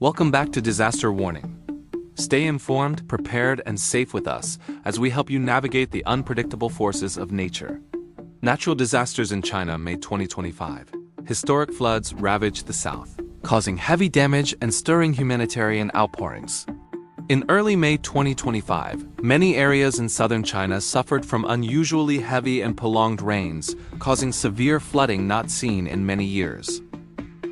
Welcome back to Disaster Warning. Stay informed, prepared, and safe with us as we help you navigate the unpredictable forces of nature. Natural disasters in China, May 2025. Historic floods ravaged the south, causing heavy damage and stirring humanitarian outpourings. In early May 2025, many areas in southern China suffered from unusually heavy and prolonged rains, causing severe flooding not seen in many years.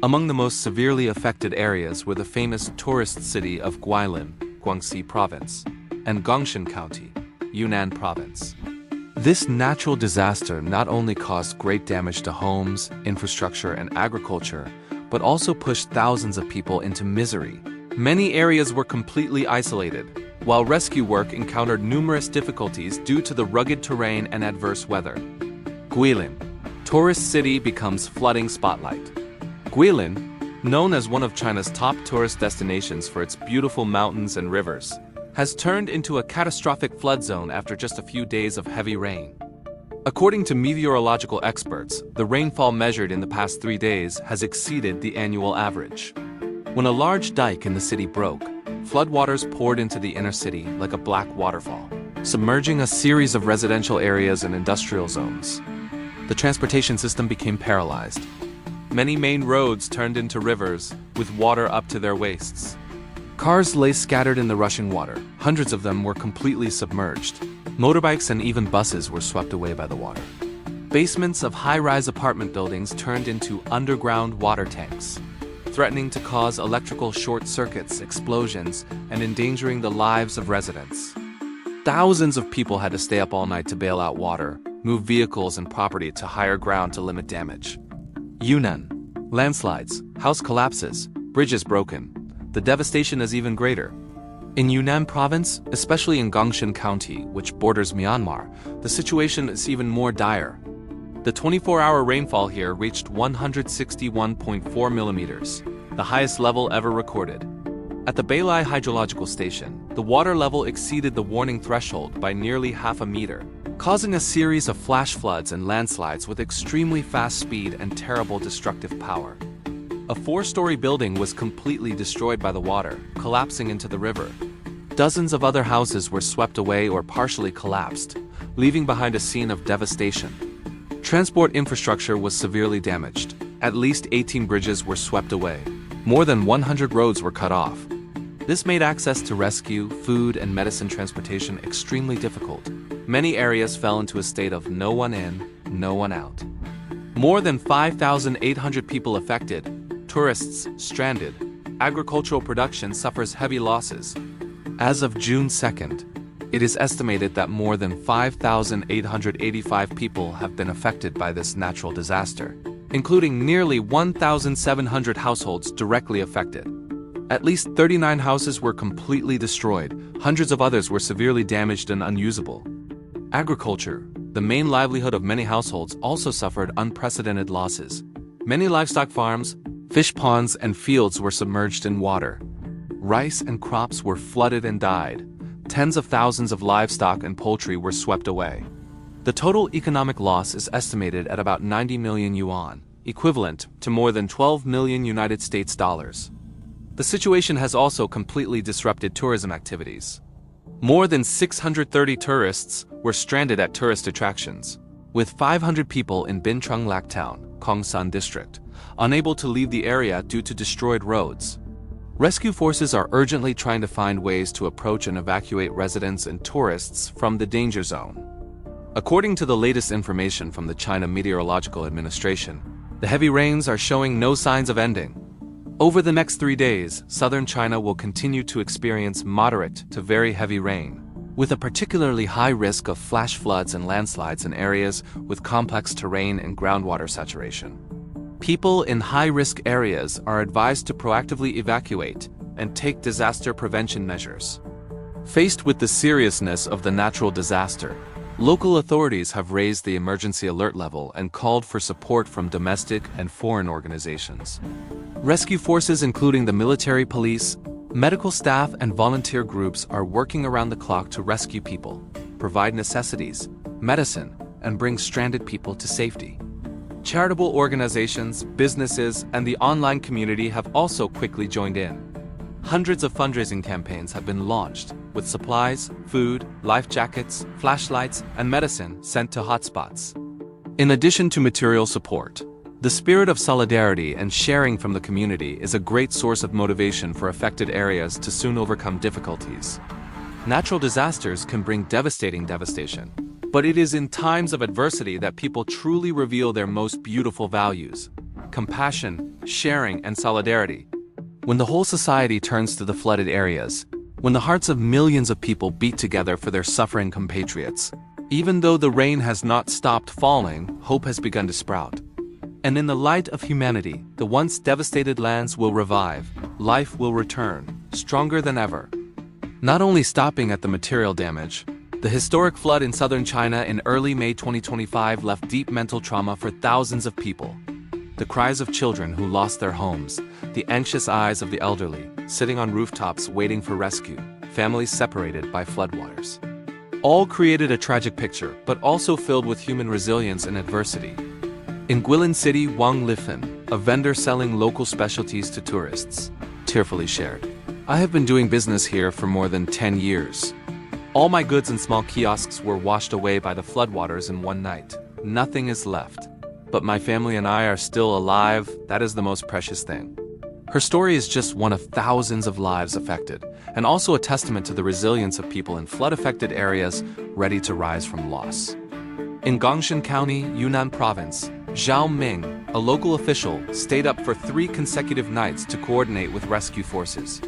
Among the most severely affected areas were the famous tourist city of Guilin, Guangxi Province, and Guangxi County, Yunnan Province. This natural disaster not only caused great damage to homes, infrastructure, and agriculture, but also pushed thousands of people into misery. Many areas were completely isolated, while rescue work encountered numerous difficulties due to the rugged terrain and adverse weather. Guilin, tourist city becomes flooding spotlight. Guilin, known as one of China's top tourist destinations for its beautiful mountains and rivers, has turned into a catastrophic flood zone after just a few days of heavy rain. According to meteorological experts, the rainfall measured in the past 3 days has exceeded the annual average. When a large dike in the city broke, floodwaters poured into the inner city like a black waterfall, submerging a series of residential areas and industrial zones. The transportation system became paralyzed. Many main roads turned into rivers, with water up to their waists. Cars lay scattered in the rushing water. Hundreds of them were completely submerged. Motorbikes and even buses were swept away by the water. Basements of high-rise apartment buildings turned into underground water tanks, threatening to cause electrical short circuits, explosions, and endangering the lives of residents. Thousands of people had to stay up all night to bail out water, move vehicles and property to higher ground to limit damage. Yunnan. Landslides, house collapses, bridges broken. The devastation is even greater. In Yunnan province, especially in Guangxi County, which borders Myanmar, the situation is even more dire. The 24-hour rainfall here reached 161.4 millimeters, the highest level ever recorded. At the Beilai Hydrological Station, the water level exceeded the warning threshold by nearly half a meter, causing a series of flash floods and landslides with extremely fast speed and terrible destructive power. A 4-story building was completely destroyed by the water, collapsing into the river. Dozens of other houses were swept away or partially collapsed, leaving behind a scene of devastation. Transport infrastructure was severely damaged. At least 18 bridges were swept away. More than 100 roads were cut off. This made access to rescue, food, and medicine transportation extremely difficult. Many areas fell into a state of no one in, no one out. More than 5,800 people affected, tourists stranded. Agricultural production suffers heavy losses. As of June 2nd, it is estimated that more than 5,885 people have been affected by this natural disaster, including nearly 1,700 households directly affected. At least 39 houses were completely destroyed, hundreds of others were severely damaged and unusable. Agriculture, the main livelihood of many households, also suffered unprecedented losses. Many livestock farms, fish ponds, and fields were submerged in water. Rice and crops were flooded and died. Tens of thousands of livestock and poultry were swept away. The total economic loss is estimated at about 90 million yuan, equivalent to more than 12 million United States dollars. The situation has also completely disrupted tourism activities. More than 630 tourists were stranded at tourist attractions, with 500 people in Bincheng Lak Town, Kongshan District, unable to leave the area due to destroyed roads. Rescue forces are urgently trying to find ways to approach and evacuate residents and tourists from the danger zone. According to the latest information from the China Meteorological Administration, the heavy rains are showing no signs of ending. Over the next 3 days, southern China will continue to experience moderate to very heavy rain, with a particularly high risk of flash floods and landslides in areas with complex terrain and groundwater saturation. People in high-risk areas are advised to proactively evacuate and take disaster prevention measures. Faced with the seriousness of the natural disaster, local authorities have raised the emergency alert level and called for support from domestic and foreign organizations. Rescue forces including the military police, medical staff, and volunteer groups are working around the clock to rescue people, provide necessities, medicine, and bring stranded people to safety. Charitable organizations, businesses, and the online community have also quickly joined in. Hundreds of fundraising campaigns have been launched, with supplies, food, life jackets, flashlights, and medicine sent to hotspots. In addition to material support, the spirit of solidarity and sharing from the community is a great source of motivation for affected areas to soon overcome difficulties. Natural disasters can bring devastating devastation, but it is in times of adversity that people truly reveal their most beautiful values: compassion, sharing, and solidarity. When the whole society turns to the flooded areas, when the hearts of millions of people beat together for their suffering compatriots, even though the rain has not stopped falling, hope has begun to sprout. And in the light of humanity, the once devastated lands will revive, life will return, stronger than ever. Not only stopping at the material damage, the historic flood in southern China in early May 2025 left deep mental trauma for thousands of people. The cries of children who lost their homes, the anxious eyes of the elderly, sitting on rooftops waiting for rescue, families separated by floodwaters. All created a tragic picture, but also filled with human resilience and adversity. In Guilin City, Guangxi, a vendor selling local specialties to tourists, tearfully shared, "I have been doing business here for more than 10 years. All my goods and small kiosks were washed away by the floodwaters in one night. Nothing is left. But my family and I are still alive. That is the most precious thing." Her story is just one of thousands of lives affected, and also a testament to the resilience of people in flood-affected areas ready to rise from loss. In Guangxi County, Yunnan Province, Zhao Ming, a local official, stayed up for 3 consecutive nights to coordinate with rescue forces.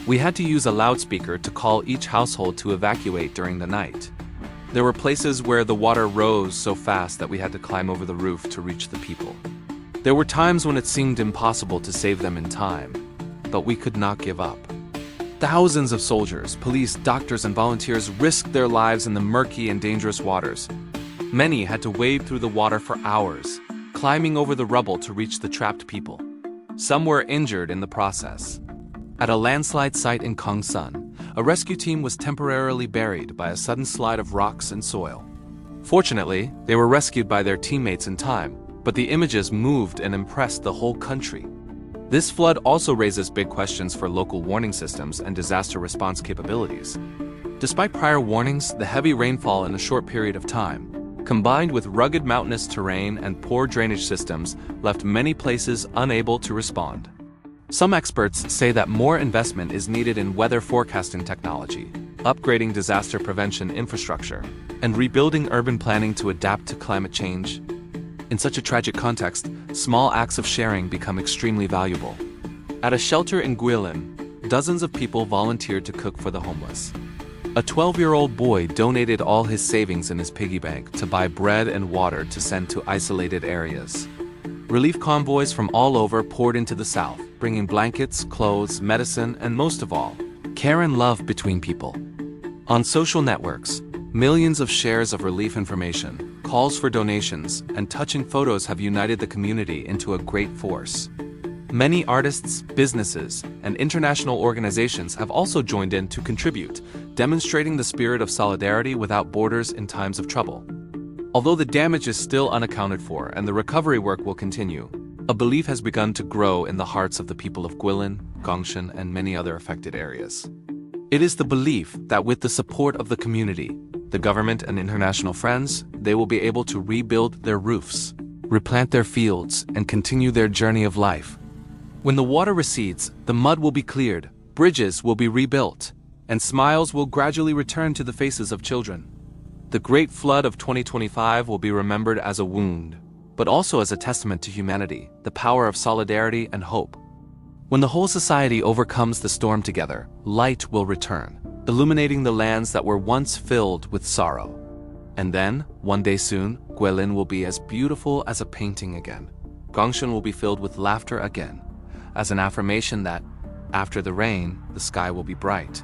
"We had to use a loudspeaker to call each household to evacuate during the night. There were places where the water rose so fast that we had to climb over the roof to reach the people. There were times when it seemed impossible to save them in time, but we could not give up." Thousands of soldiers, police, doctors, and volunteers risked their lives in the murky and dangerous waters. Many had to wade through the water for hours, climbing over the rubble to reach the trapped people. Some were injured in the process. At a landslide site in Guangxi, a rescue team was temporarily buried by a sudden slide of rocks and soil. Fortunately, they were rescued by their teammates in time, but the images moved and impressed the whole country. This flood also raises big questions for local warning systems and disaster response capabilities. Despite prior warnings, the heavy rainfall in a short period of time, combined with rugged mountainous terrain and poor drainage systems, left many places unable to respond. Some experts say that more investment is needed in weather forecasting technology, upgrading disaster prevention infrastructure, and rebuilding urban planning to adapt to climate change. In such a tragic context, small acts of sharing become extremely valuable. At a shelter in Guilin, dozens of people volunteered to cook for the homeless. A 12-year-old boy donated all his savings in his piggy bank to buy bread and water to send to isolated areas. Relief convoys from all over poured into the south, bringing blankets, clothes, medicine, and most of all, care and love between people. On social networks, millions of shares of relief information, calls for donations, and touching photos have united the community into a great force. Many artists, businesses, and international organizations have also joined in to contribute, demonstrating the spirit of solidarity without borders in times of trouble. Although the damage is still unaccounted for and the recovery work will continue, a belief has begun to grow in the hearts of the people of Guilin, Guangxi, and many other affected areas. It is the belief that with the support of the community, the government, and international friends, they will be able to rebuild their roofs, replant their fields, and continue their journey of life. When the water recedes, the mud will be cleared, bridges will be rebuilt, and smiles will gradually return to the faces of children. The Great Flood of 2025 will be remembered as a wound, but also as a testament to humanity, the power of solidarity and hope. When the whole society overcomes the storm together, light will return, illuminating the lands that were once filled with sorrow. And then, one day soon, Guilin will be as beautiful as a painting again. Guangxi will be filled with laughter again, as an affirmation that, after the rain, the sky will be bright.